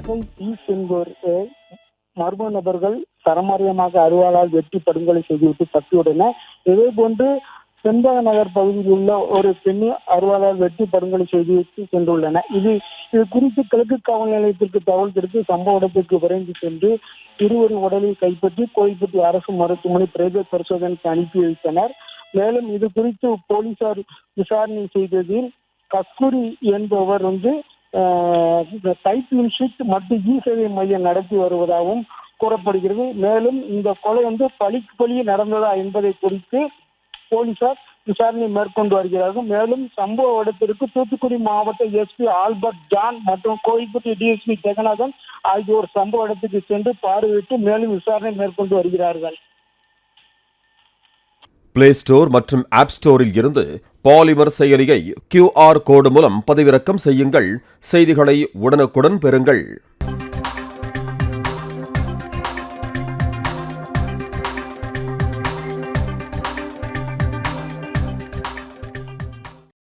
வகை பீஸ் என்பவரை மர்ம நபர்கள் சரமாரியமாக அருவாளால் வெட்டி படுகொலை செய்துவிட்டு தப்பியுள்ளனர். இதே போன்று செண்பக நகர் பகுதியில் உள்ள ஒரு பெண்ணை அருவாளால் வெட்டி படுகொலை செய்துவிட்டு சென்றுள்ளனர். இது குறித்து கிழக்கு காவல் நிலையத்திற்கு தகவல் கிடைத்து சம்பவ இடத்திற்கு விரைந்து சென்று இருவரின் உடலை கைப்பற்றி கோயில்பட்டி அரசு மருத்துவமனை பிரேத பரிசோதனைக்கு அனுப்பி வைத்தனர். மேலும் இது குறித்து போலீசார் விசாரணை செய்ததில் கஸ்தூரி என்பவர் டைப் இன்ஸ்டியூட் மற்றும் இ-சேவை மையம் நடத்தி வருவதாகவும் கூறப்படுகிறது. மேலும் இந்த கொலை பழிக்கு பழி நடந்ததா என்பதை குறித்து போலீசார் விசாரணை மேற்கொண்டு வருகிறார்கள். மேலும் சம்பவ இடத்திற்கு தூத்துக்குடி மாவட்ட எஸ்பி ஆல்பர்ட் ஜான் மற்றும் கோயில்பட்டி டிஎஸ்பி ஜெகநாதன் ஆகியோர் சம்பவ இடத்துக்கு சென்று பார்வையிட்டு மேலும் விசாரணை மேற்கொண்டு வருகிறார்கள். பிளே ஸ்டோர் மற்றும் ஆப் ஸ்டோரில் இருந்து பாலிமர் செயலியை QR கோடு மூலம் பதிவிறக்கம் செய்யுங்கள். செய்திகளை உடனுக்குடன் பெறுங்கள்.